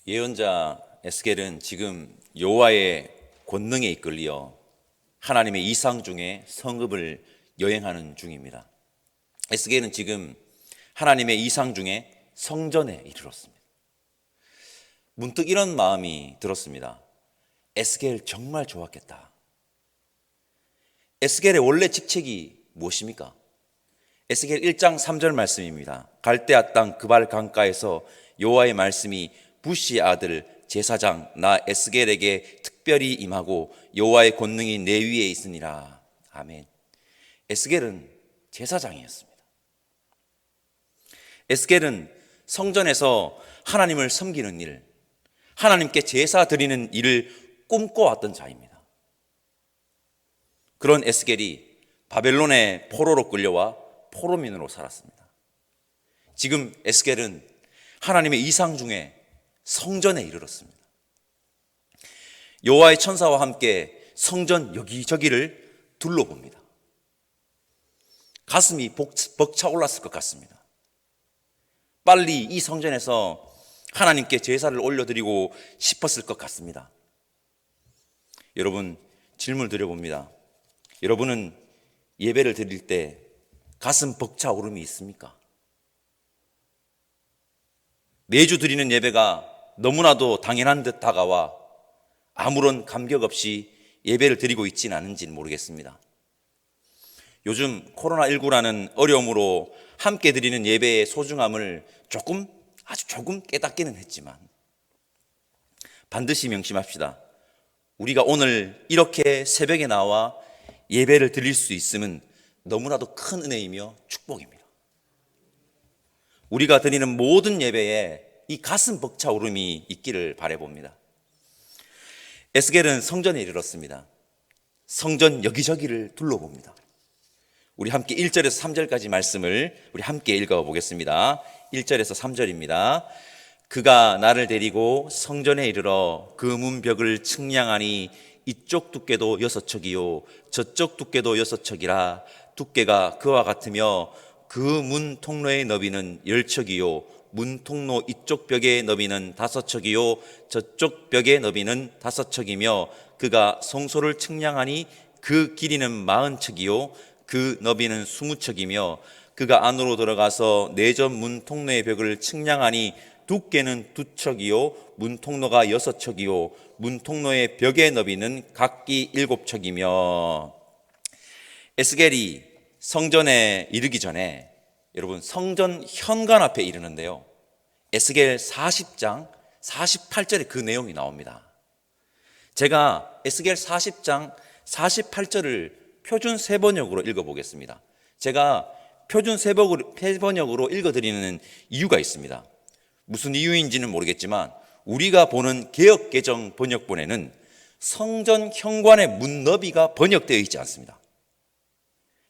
예언자 에스겔은 지금 여호와의 권능에 이끌려 하나님의 이상 중에 성읍을 여행하는 중입니다. 에스겔은 지금 하나님의 이상 중에 성전에 이르렀습니다. 문득 이런 마음이 들었습니다. 에스겔 정말 좋았겠다. 에스겔의 원래 직책이 무엇입니까? 에스겔 1장 3절 말씀입니다. 갈대아 땅 그발 강가에서 여호와의 말씀이 부시의 아들 제사장 나 에스겔에게 특별히 임하고 여호와의 권능이 내 위에 있으니라. 아멘. 에스겔은 제사장이었습니다. 에스겔은 성전에서 하나님을 섬기는 일, 하나님께 제사 드리는 일을 꿈꿔왔던 자입니다. 그런 에스겔이 바벨론의 포로로 끌려와 포로민으로 살았습니다. 지금 에스겔은 하나님의 이상 중에 성전에 이르렀습니다. 여호와의 천사와 함께 성전 여기저기를 둘러봅니다. 가슴이 벅차올랐을 것 같습니다. 빨리 이 성전에서 하나님께 제사를 올려드리고 싶었을 것 같습니다. 여러분, 질문을 드려봅니다. 여러분은 예배를 드릴 때 가슴 벅차오름이 있습니까? 매주 드리는 예배가 너무나도 당연한 듯 다가와 아무런 감격 없이 예배를 드리고 있지는 않은지는 모르겠습니다. 요즘 코로나19라는 어려움으로 함께 드리는 예배의 소중함을 아주 조금 깨닫기는 했지만 반드시 명심합시다. 우리가 오늘 이렇게 새벽에 나와 예배를 드릴 수 있음은 너무나도 큰 은혜이며 축복입니다. 우리가 드리는 모든 예배에 이 가슴 벅차오름이 있기를 바라봅니다. 에스겔은 성전에 이르렀습니다. 성전 여기저기를 둘러봅니다. 우리 함께 1절에서 3절까지 말씀을 우리 함께 읽어보겠습니다. 1절에서 3절입니다. 그가 나를 데리고 성전에 이르러 그 문벽을 측량하니 이쪽 두께도 6척이요 저쪽 두께도 6척이라. 두께가 그와 같으며 그 문 통로의 너비는 10척이요 문 통로 이쪽 벽의 너비는 5척이요 저쪽 벽의 너비는 5척이며 그가 성소를 측량하니 그 길이는 40척이요 그 너비는 20척이며 그가 안으로 들어가서 내전 문 통로의 벽을 측량하니 두께는 2척이요 문 통로가 6척이요 문 통로의 벽의 너비는 각기 7척이며. 에스겔이 성전에 이르기 전에 여러분 성전 현관 앞에 이르는데요, 에스겔 40장 48절에 그 내용이 나옵니다. 제가 에스겔 40장 48절을 표준 세번역으로 읽어보겠습니다. 제가 표준 세번역으로 읽어드리는 이유가 있습니다. 무슨 이유인지는 모르겠지만 우리가 보는 개역개정 번역본에는 성전 현관의 문 너비가 번역되어 있지 않습니다.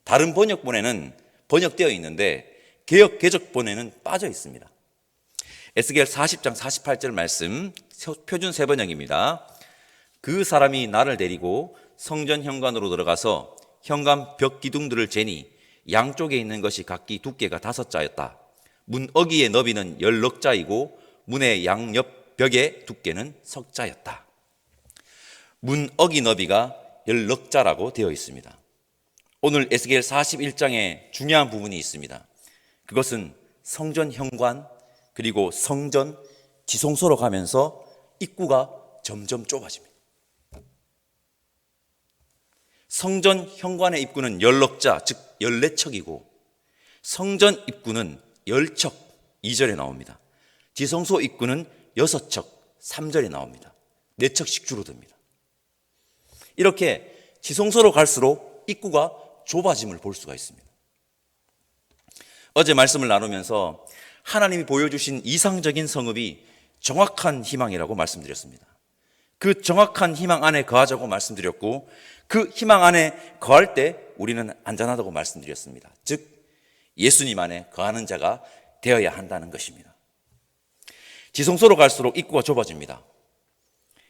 다른 번역본에는 번역되어 있는데 개역개정본에는 빠져 있습니다. 에스겔 40장 48절 말씀 표준 세번역입니다. 그 사람이 나를 데리고 성전 현관으로 들어가서 현관 벽 기둥들을 재니 양쪽에 있는 것이 각기 두께가 5자였다. 문 어기의 너비는 10럭자이고 문의 양옆 벽의 두께는 1석자였다. 문 어기 너비가 10럭자라고 되어 있습니다. 오늘 에스겔 41장에 중요한 부분이 있습니다. 그것은 성전 현관 그리고 성전 지성소로 가면서 입구가 점점 좁아집니다. 성전 현관의 입구는 10럭자, 즉 14척이고 성전 입구는 10척, 2절에 나옵니다. 지성소 입구는 6척, 3절에 나옵니다. 4척씩 줄어듭니다. 이렇게 지성소로 갈수록 입구가 좁아짐을 볼 수가 있습니다. 어제 말씀을 나누면서 하나님이 보여주신 이상적인 성읍이 정확한 희망이라고 말씀드렸습니다. 그 정확한 희망 안에 거하자고 말씀드렸고 그 희망 안에 거할 때 우리는 안전하다고 말씀드렸습니다. 즉 예수님 안에 거하는 자가 되어야 한다는 것입니다. 지성소로 갈수록 입구가 좁아집니다.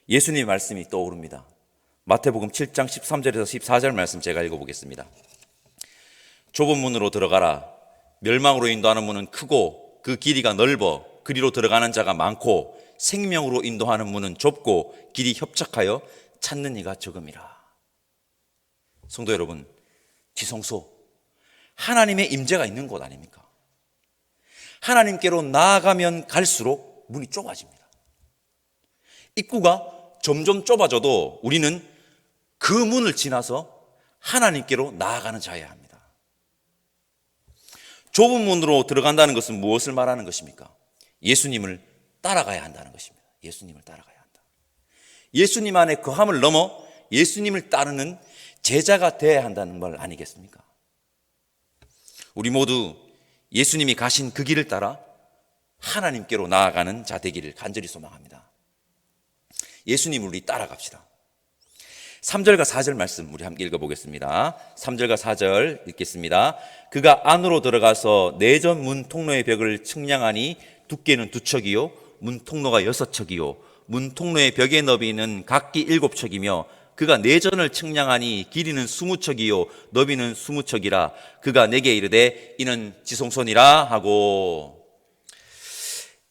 예수님의 말씀이 떠오릅니다. 마태복음 7장 13절에서 14절 말씀 제가 읽어보겠습니다. 좁은 문으로 들어가라. 멸망으로 인도하는 문은 크고 그 길이가 넓어 그리로 들어가는 자가 많고 생명으로 인도하는 문은 좁고 길이 협착하여 찾는 이가 적음이라. 성도 여러분, 지성소, 하나님의 임재가 있는 곳 아닙니까? 하나님께로 나아가면 갈수록 문이 좁아집니다. 입구가 점점 좁아져도 우리는 그 문을 지나서 하나님께로 나아가는 자여야 합니다. 좁은 문으로 들어간다는 것은 무엇을 말하는 것입니까? 예수님을 따라가야 한다는 것입니다. 예수님을 따라가야 한다. 예수님 안에 거함을 넘어 예수님을 따르는 제자가 되어야 한다는 말 아니겠습니까? 우리 모두 예수님이 가신 그 길을 따라 하나님께로 나아가는 자 되기를 간절히 소망합니다. 예수님을 우리 따라갑시다. 3절과 4절 말씀 우리 함께 읽어보겠습니다. 3절과 4절 읽겠습니다. 그가 안으로 들어가서 내전 문 통로의 벽을 측량하니 두께는 2척이요 문 통로가 6척이요 문 통로의 벽의 너비는 각기 7척이며 그가 내전을 측량하니 길이는 20척이요 너비는 20척이라. 그가 내게 이르되 이는 지성소니라 하고.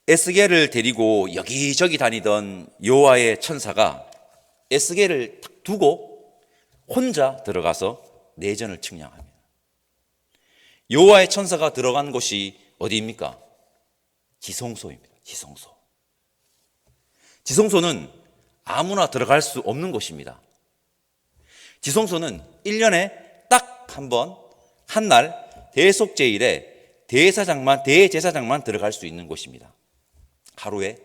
에스겔을 데리고 여기저기 다니던 여호와의 천사가 에스겔을 딱 두고 혼자 들어가서 내전을 측량합니다. 여호와의 천사가 들어간 곳이 어디입니까? 지성소입니다. 지성소. 지성소는 아무나 들어갈 수 없는 곳입니다. 지성소는 1년에 딱 한 번, 한 날 대속제일에 대제사장만 들어갈 수 있는 곳입니다. 하루에.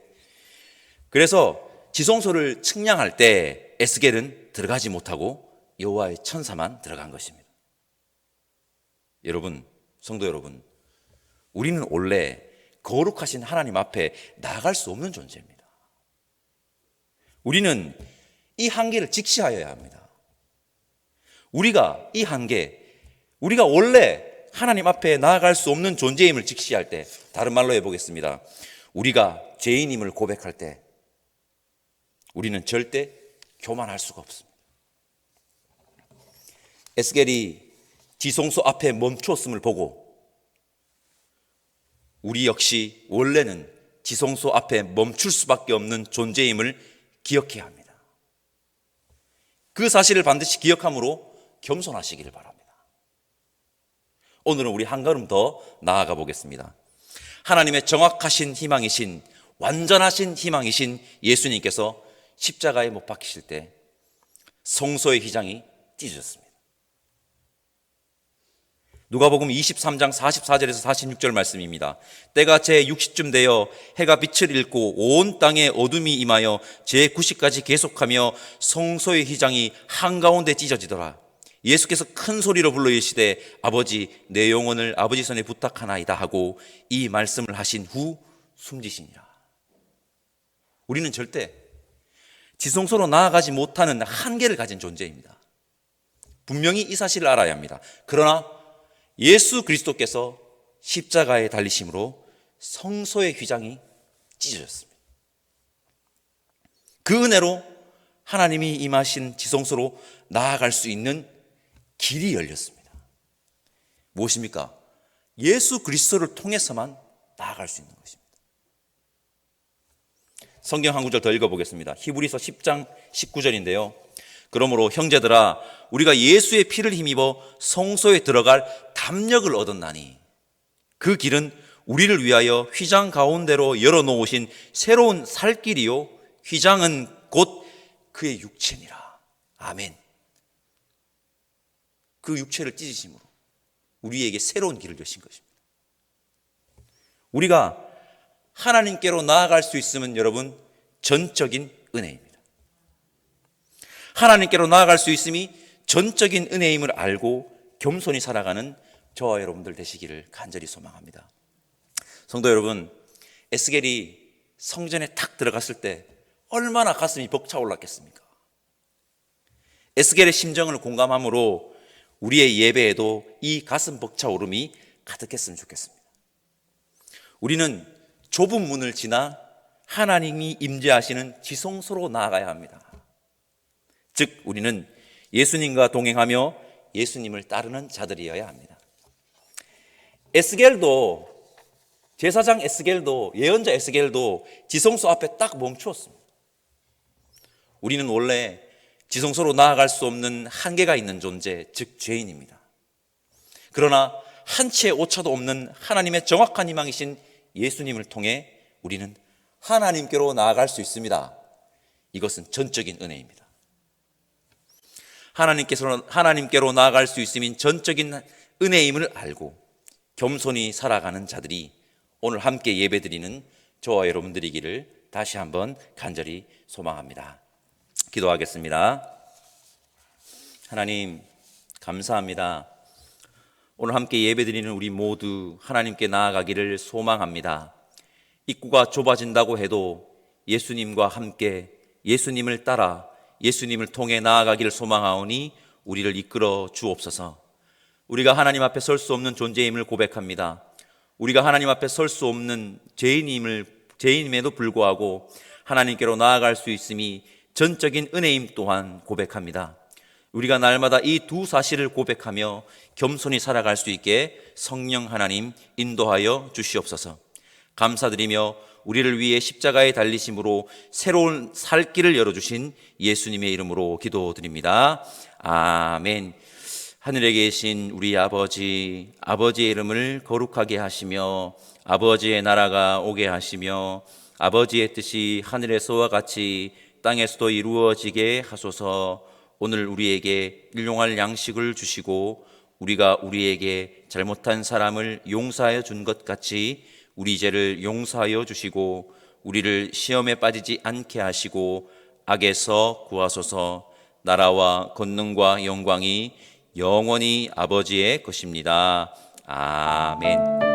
그래서 지성소를 측량할 때 에스겔은 들어가지 못하고 여호와의 천사만 들어간 것입니다. 여러분, 성도 여러분, 우리는 원래 거룩하신 하나님 앞에 나아갈 수 없는 존재입니다. 우리는 이 한계를 직시하여야 합니다. 우리가 이 한계, 우리가 원래 하나님 앞에 나아갈 수 없는 존재임을 직시할 때, 다른 말로 해보겠습니다. 우리가 죄인임을 고백할 때 우리는 절대 교만할 수가 없습니다. 에스겔이 지성소 앞에 멈추었음을 보고 우리 역시 원래는 지성소 앞에 멈출 수밖에 없는 존재임을 기억해야 합니다. 그 사실을 반드시 기억함으로 겸손하시기를 바랍니다. 오늘은 우리 한 걸음 더 나아가 보겠습니다. 하나님의 정확하신 희망이신, 완전하신 희망이신 예수님께서 십자가에 못 박히실 때 성소의 휘장이 찢어졌습니다. 누가복음 23장 44절에서 46절 말씀입니다. 때가 제60쯤 되어 해가 빛을 잃고 온 땅에 어둠이 임하여 제90까지 계속하며 성소의 휘장이 한가운데 찢어지더라. 예수께서 큰 소리로 불러 이르시되 아버지 내 영혼을 아버지 손에 부탁하나이다 하고 이 말씀을 하신 후 숨지시니라. 우리는 절대 지성소로 나아가지 못하는 한계를 가진 존재입니다. 분명히 이 사실을 알아야 합니다. 그러나 예수 그리스도께서 십자가에 달리심으로 성소의 휘장이 찢어졌습니다. 그 은혜로 하나님이 임하신 지성소로 나아갈 수 있는 길이 열렸습니다. 무엇입니까? 예수 그리스도를 통해서만 나아갈 수 있는 것입니다. 성경 한 구절 더 읽어보겠습니다. 히브리서 10장 19절인데요. 그러므로 형제들아 우리가 예수의 피를 힘입어 성소에 들어갈 담력을 얻었나니 그 길은 우리를 위하여 휘장 가운데로 열어놓으신 새로운 살 길이요 휘장은 곧 그의 육체니라. 아멘. 그 육체를 찢으심으로 우리에게 새로운 길을 여신 것입니다. 우리가 하나님께로 나아갈 수 있으면 여러분 전적인 은혜입니다. 하나님께로 나아갈 수 있음이 전적인 은혜임을 알고 겸손히 살아가는 저와 여러분들 되시기를 간절히 소망합니다. 성도 여러분, 에스겔이 성전에 탁 들어갔을 때 얼마나 가슴이 벅차올랐겠습니까? 에스겔의 심정을 공감함으로 우리의 예배에도 이 가슴 벅차오름이 가득했으면 좋겠습니다. 우리는 좁은 문을 지나 하나님이 임재하시는 지성소로 나아가야 합니다. 즉 우리는 예수님과 동행하며 예수님을 따르는 자들이어야 합니다. 에스겔도 제사장 에스겔도, 예언자 에스겔도 지성소 앞에 딱 멈추었습니다. 우리는 원래 지성소로 나아갈 수 없는 한계가 있는 존재, 즉 죄인입니다. 그러나 한 치의 오차도 없는 하나님의 정확한 희망이신 예수님을 통해 우리는 하나님께로 나아갈 수 있습니다. 이것은 전적인 은혜입니다. 하나님께로 나아갈 수 있음인 전적인 은혜임을 알고 겸손히 살아가는 자들이 오늘 함께 예배드리는 저와 여러분들이기를 다시 한번 간절히 소망합니다. 기도하겠습니다. 하나님, 감사합니다. 오늘 함께 예배드리는 우리 모두 하나님께 나아가기를 소망합니다. 입구가 좁아진다고 해도 예수님과 함께 예수님을 따라 예수님을 통해 나아가기를 소망하오니 우리를 이끌어 주옵소서. 우리가 하나님 앞에 설 수 없는 존재임을 고백합니다. 우리가 하나님 앞에 설 수 없는 죄인임에도 불구하고 하나님께로 나아갈 수 있음이 전적인 은혜임 또한 고백합니다. 우리가 날마다 이 두 사실을 고백하며 겸손히 살아갈 수 있게 성령 하나님 인도하여 주시옵소서. 감사드리며 우리를 위해 십자가에 달리심으로 새로운 살 길을 열어주신 예수님의 이름으로 기도드립니다. 아멘. 하늘에 계신 우리 아버지, 아버지의 이름을 거룩하게 하시며 아버지의 나라가 오게 하시며 아버지의 뜻이 하늘에서와 같이 땅에서도 이루어지게 하소서. 오늘 우리에게 일용할 양식을 주시고 우리가 우리에게 잘못한 사람을 용서하여 준 것 같이 우리 죄를 용서하여 주시고 우리를 시험에 빠지지 않게 하시고 악에서 구하소서. 나라와 권능과 영광이 영원히 아버지의 것입니다. 아멘.